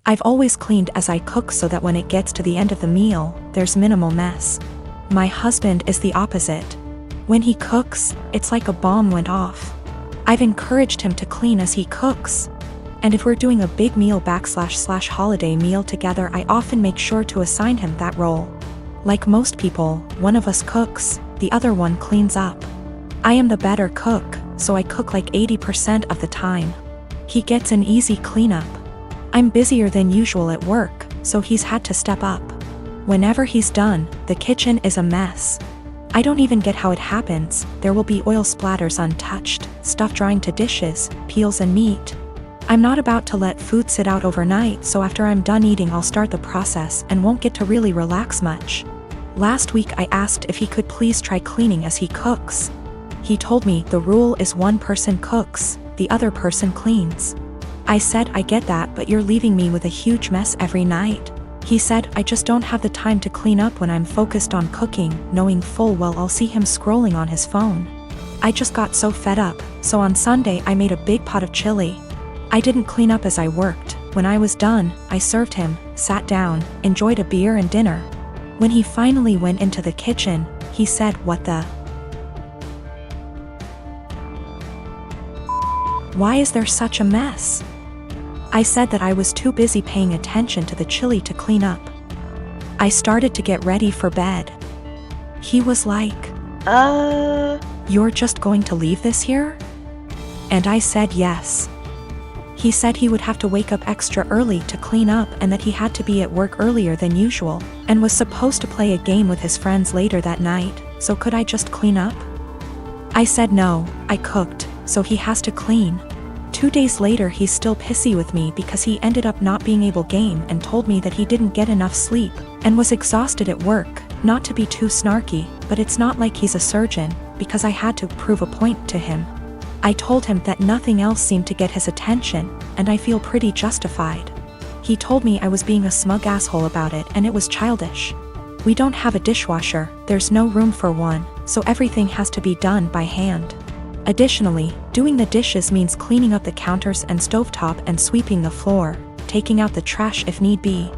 I've always cleaned as I cook so that when it gets to the end of the meal, there's minimal mess. My husband is the opposite. When he cooks, it's like a bomb went off. I've encouraged him to clean as he cooks. And if we're doing a big meal / holiday meal together, I often make sure to assign him that role. Like most people, one of us cooks, the other one cleans up. I am the better cook, so I cook like 80% of the time. He gets an easy cleanup. I'm busier than usual at work, so he's had to step up. Whenever he's done, the kitchen is a mess. I don't even get how it happens. There will be oil splatters untouched, stuff drying to dishes, peels and meat. I'm not about to let food sit out overnight, so after I'm done eating I'll start the process and won't get to really relax much. Last week I asked if he could please try cleaning as he cooks. He told me the rule is one person cooks, the other person cleans. I said, I get that, but you're leaving me with a huge mess every night. He said, I just don't have the time to clean up when I'm focused on cooking, knowing full well I'll see him scrolling on his phone. I just got so fed up, so on Sunday I made a big pot of chili. I didn't clean up as I worked. When I was done, I served him, sat down, enjoyed a beer and dinner. When he finally went into the kitchen, he said, "What the? Why is there such a mess?" I said that I was too busy paying attention to the chili to clean up. I started to get ready for bed. He was like, "You're just going to leave this here?" And I said yes. He said he would have to wake up extra early to clean up and that he had to be at work earlier than usual, and was supposed to play a game with his friends later that night, so could I just clean up? I said no, I cooked, so he has to clean. 2 days later he's still pissy with me because he ended up not being able to game and told me that he didn't get enough sleep, and was exhausted at work. Not to be too snarky, but it's not like he's a surgeon, because I had to prove a point to him. I told him that nothing else seemed to get his attention, and I feel pretty justified. He told me I was being a smug asshole about it and it was childish. We don't have a dishwasher, there's no room for one, so everything has to be done by hand. Additionally, doing the dishes means cleaning up the counters and stovetop and sweeping the floor, taking out the trash if need be.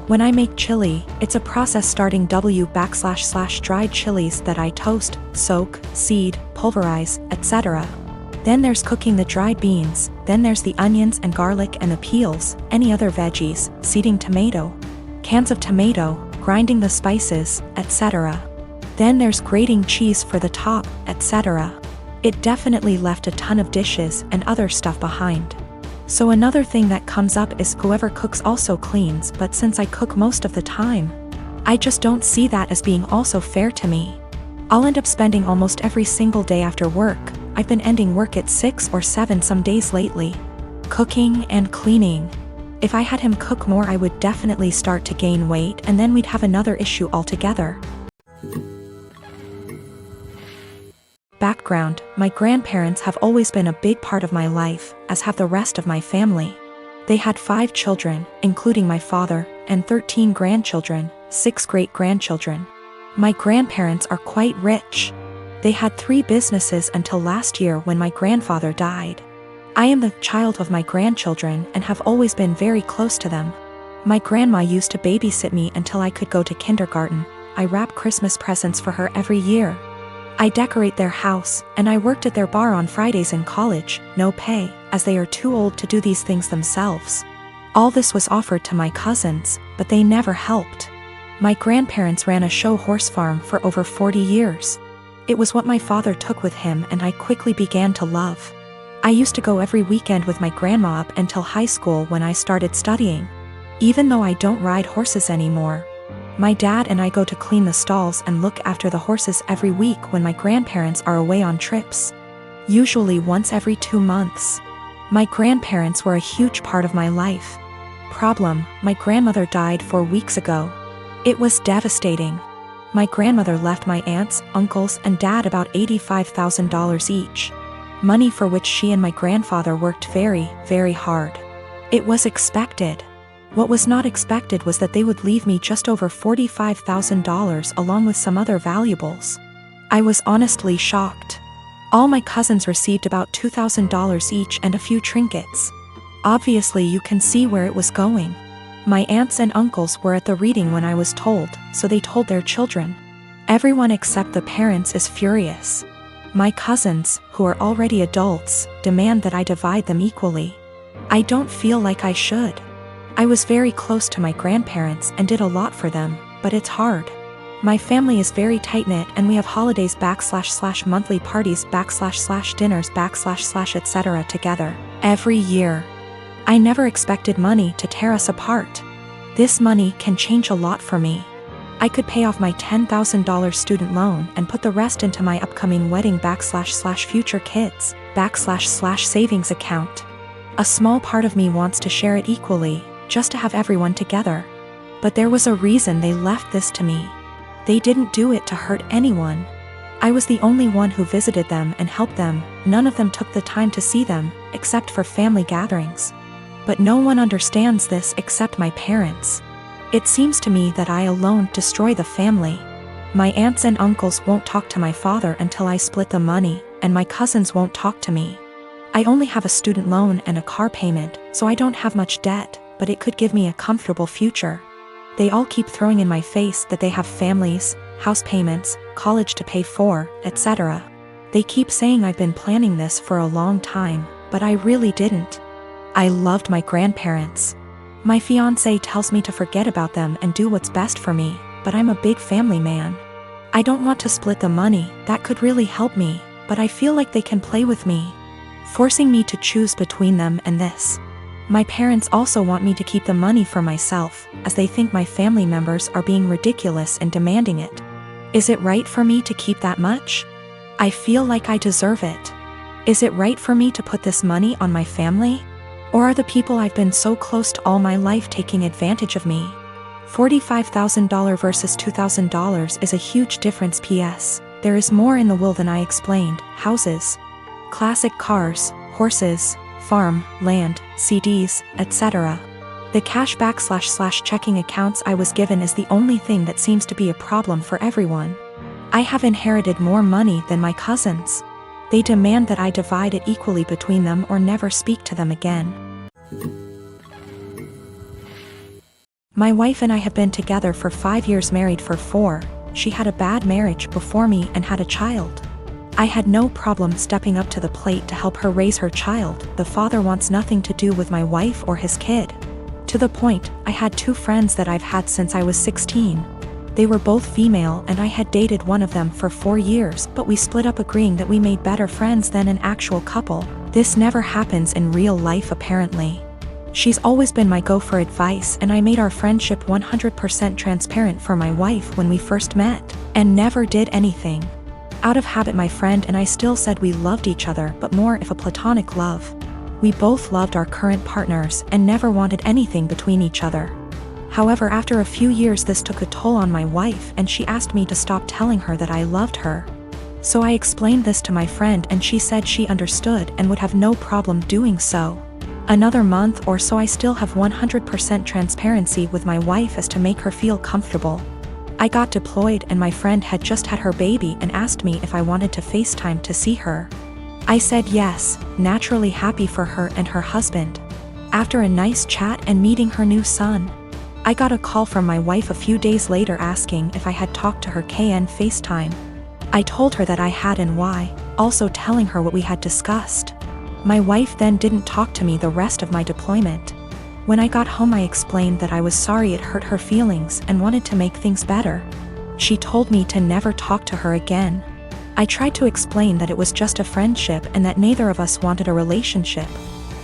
When I make chili, it's a process starting // dried chilies that I toast, soak, seed, pulverize, etc. Then there's cooking the dried beans, then there's the onions and garlic and the peels, any other veggies, seeding tomato, cans of tomato, grinding the spices, etc. Then there's grating cheese for the top, etc. It definitely left a ton of dishes and other stuff behind. So another thing that comes up is whoever cooks also cleans, but since I cook most of the time, I just don't see that as being also fair to me. I'll end up spending almost every single day after work. I've been ending work at 6 or 7 some days lately. Cooking and cleaning. If I had him cook more I would definitely start to gain weight and then we'd have another issue altogether. Background: my grandparents have always been a big part of my life, as have the rest of my family. They had 5 children, including my father, and 13 grandchildren, 6 great-grandchildren. My grandparents are quite rich. They had 3 businesses until last year when my grandfather died. I am the child of my grandchildren and have always been very close to them. My grandma used to babysit me until I could go to kindergarten. I wrap Christmas presents for her every year. I decorate their house, and I worked at their bar on Fridays in college, no pay, as they are too old to do these things themselves. All this was offered to my cousins, but they never helped. My grandparents ran a show horse farm for over 40 years. It was what my father took with him and I quickly began to love. I used to go every weekend with my grandma up until high school when I started studying. Even though I don't ride horses anymore, my dad and I go to clean the stalls and look after the horses every week when my grandparents are away on trips. Usually once every 2 months. My grandparents were a huge part of my life. Problem: my grandmother died 4 weeks ago. It was devastating. My grandmother left my aunts, uncles, and dad about $85,000 each. Money for which she and my grandfather worked very, very hard. It was expected. What was not expected was that they would leave me just over $45,000 along with some other valuables. I was honestly shocked. All my cousins received about $2,000 each and a few trinkets. Obviously you can see where it was going. My aunts and uncles were at the reading when I was told, so they told their children. Everyone except the parents is furious. My cousins, who are already adults, demand that I divide them equally. I don't feel like I should. I was very close to my grandparents and did a lot for them, but it's hard. My family is very tight-knit and we have holidays / monthly parties / dinners / etc. together, every year. I never expected money to tear us apart. This money can change a lot for me. I could pay off my $10,000 student loan and put the rest into my upcoming wedding / future kids / savings account. A small part of me wants to share it equally, just to have everyone together. But there was a reason they left this to me. They didn't do it to hurt anyone. I was the only one who visited them and helped them. None of them took the time to see them, except for family gatherings. But no one understands this except my parents. It seems to me that I alone destroy the family. My aunts and uncles won't talk to my father until I split the money, and my cousins won't talk to me. I only have a student loan and a car payment, so I don't have much debt, but it could give me a comfortable future. They all keep throwing in my face that they have families, house payments, college to pay for, etc. They keep saying I've been planning this for a long time, but I really didn't. I loved my grandparents. My fiancé tells me to forget about them and do what's best for me, but I'm a big family man. I don't want to split the money, that could really help me, but I feel like they can play with me, forcing me to choose between them and this. My parents also want me to keep the money for myself, as they think my family members are being ridiculous and demanding it. Is it right for me to keep that much? I feel like I deserve it. Is it right for me to put this money on my family? Or are the people I've been so close to all my life taking advantage of me? $45,000 versus $2,000 is a huge difference. P.S. There is more in the will than I explained. Houses, classic cars, horses, farm, land, CDs, etc. The cashback / checking accounts I was given is the only thing that seems to be a problem for everyone. I have inherited more money than my cousins. They demand that I divide it equally between them or never speak to them again. My wife and I have been together for 5 years, married for 4. She had a bad marriage before me and had a child. I had no problem stepping up to the plate to help her raise her child. The father wants nothing to do with my wife or his kid. To the point, I had 2 friends that I've had since I was 16. They were both female and I had dated one of them for 4 years, but we split up agreeing that we made better friends than an actual couple. This never happens in real life apparently. She's always been my go for advice and I made our friendship 100% transparent for my wife when we first met, and never did anything. Out of habit, my friend and I still said we loved each other, but more if a platonic love. We both loved our current partners and never wanted anything between each other. However, after a few years this took a toll on my wife and she asked me to stop telling her that I loved her. So I explained this to my friend and she said she understood and would have no problem doing so. Another month or so I still have 100% transparency with my wife as to make her feel comfortable. I got deployed and my friend had just had her baby and asked me if I wanted to FaceTime to see her. I said yes, naturally happy for her and her husband. After a nice chat and meeting her new son, I got a call from my wife a few days later asking if I had talked to her KN FaceTime. I told her that I had and why, also telling her what we had discussed. My wife then didn't talk to me the rest of my deployment. When I got home I explained that I was sorry it hurt her feelings and wanted to make things better. She told me to never talk to her again. I tried to explain that it was just a friendship and that neither of us wanted a relationship.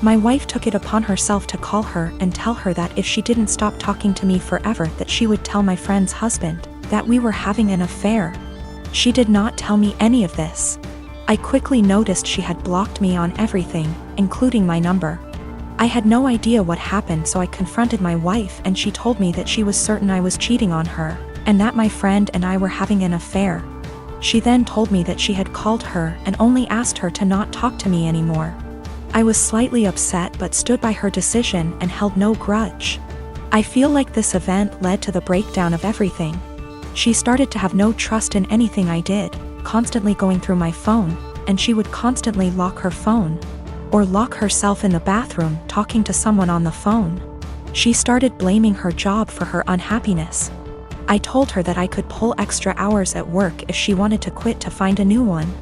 My wife took it upon herself to call her and tell her that if she didn't stop talking to me forever that she would tell my friend's husband that we were having an affair. She did not tell me any of this. I quickly noticed she had blocked me on everything, including my number. I had no idea what happened, so I confronted my wife and she told me that she was certain I was cheating on her, and that my friend and I were having an affair. She then told me that she had called her and only asked her to not talk to me anymore. I was slightly upset but stood by her decision and held no grudge. I feel like this event led to the breakdown of everything. She started to have no trust in anything I did, constantly going through my phone, and she would constantly lock her phone, or lock herself in the bathroom talking to someone on the phone. She started blaming her job for her unhappiness. I told her that I could pull extra hours at work if she wanted to quit to find a new one.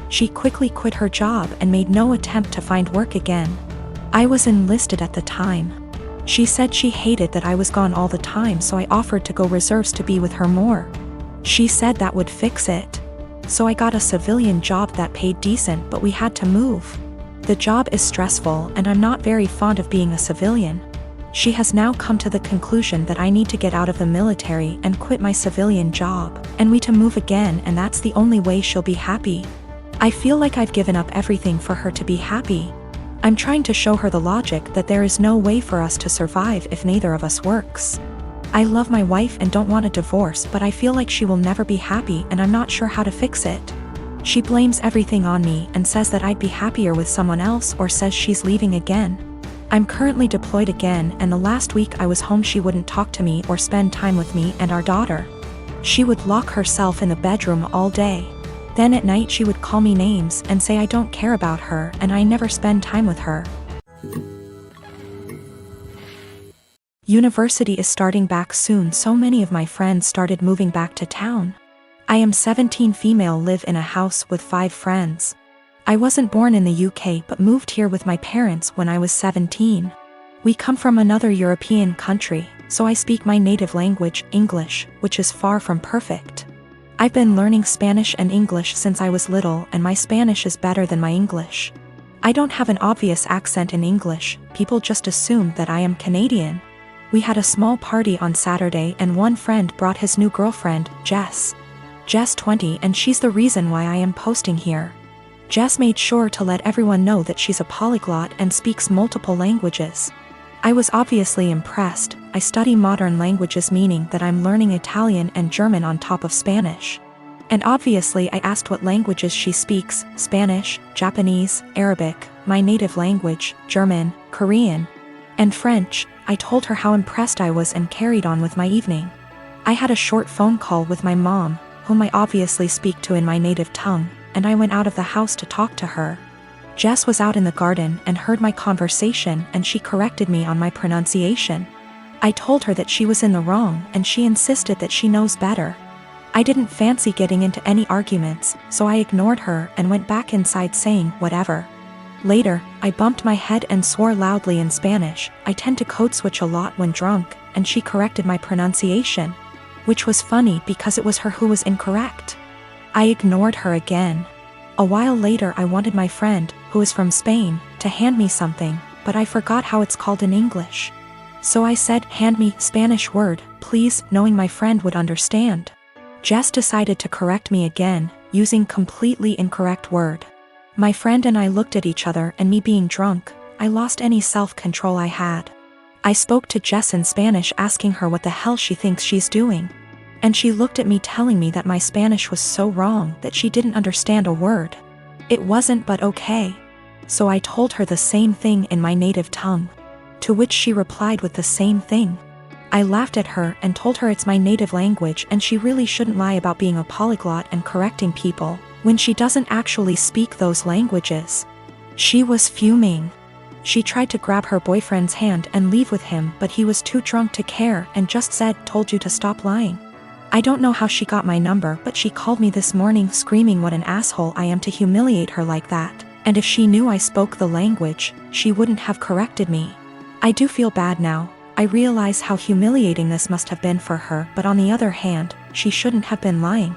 She quickly quit her job and made no attempt to find work again. I was enlisted at the time. She said she hated that I was gone all the time, so I offered to go reserves to be with her more. She said that would fix it. So I got a civilian job that paid decent, but we had to move. The job is stressful and I'm not very fond of being a civilian. She has now come to the conclusion that I need to get out of the military and quit my civilian job, and we to move again, and that's the only way she'll be happy. I feel like I've given up everything for her to be happy. I'm trying to show her the logic that there is no way for us to survive if neither of us works. I love my wife and don't want a divorce, but I feel like she will never be happy and I'm not sure how to fix it. She blames everything on me and says that I'd be happier with someone else, or says she's leaving again. I'm currently deployed again, and the last week I was home she wouldn't talk to me or spend time with me and our daughter. She would lock herself in the bedroom all day. Then at night she would call me names and say I don't care about her and I never spend time with her. University is starting back soon, so many of my friends started moving back to town. I am 17 female, live in a house with 5 friends. I wasn't born in the UK but moved here with my parents when I was 17. We come from another European country, so I speak my native language, English, which is far from perfect. I've been learning Spanish and English since I was little, and my Spanish is better than my English. I don't have an obvious accent in English, people just assume that I am Canadian. We had a small party on Saturday and one friend brought his new girlfriend, Jess. Jess 20, and she's the reason why I am posting here. Jess made sure to let everyone know that she's a polyglot and speaks multiple languages. I was obviously impressed. I study modern languages, meaning that I'm learning Italian and German on top of Spanish. And obviously I asked what languages she speaks: Spanish, Japanese, Arabic, my native language, German, Korean, and French. I told her how impressed I was and carried on with my evening. I had a short phone call with my mom, whom I obviously speak to in my native tongue, and I went out of the house to talk to her. Jess was out in the garden and heard my conversation, and she corrected me on my pronunciation. I told her that she was in the wrong and she insisted that she knows better. I didn't fancy getting into any arguments, so I ignored her and went back inside saying whatever. Later, I bumped my head and swore loudly in Spanish. I tend to code switch a lot when drunk, and she corrected my pronunciation, which was funny because it was her who was incorrect. I ignored her again. A while later I wanted my friend, who is from Spain, to hand me something, but I forgot how it's called in English. So I said, "Hand me Spanish word, please," knowing my friend would understand. Jess decided to correct me again, using completely incorrect word. My friend and I looked at each other, and me being drunk, I lost any self-control I had. I spoke to Jess in Spanish asking her what the hell she thinks she's doing. And she looked at me telling me that my Spanish was so wrong that she didn't understand a word. It wasn't, but okay. So I told her the same thing in my native tongue, to which she replied with the same thing. I laughed at her and told her it's my native language and she really shouldn't lie about being a polyglot and correcting people when she doesn't actually speak those languages. She was fuming. She tried to grab her boyfriend's hand and leave with him, but he was too drunk to care and just said, "Told you to stop lying." I don't know how she got my number, but she called me this morning screaming what an asshole I am to humiliate her like that, and if she knew I spoke the language, she wouldn't have corrected me. I do feel bad now. I realize how humiliating this must have been for her, but on the other hand, she shouldn't have been lying.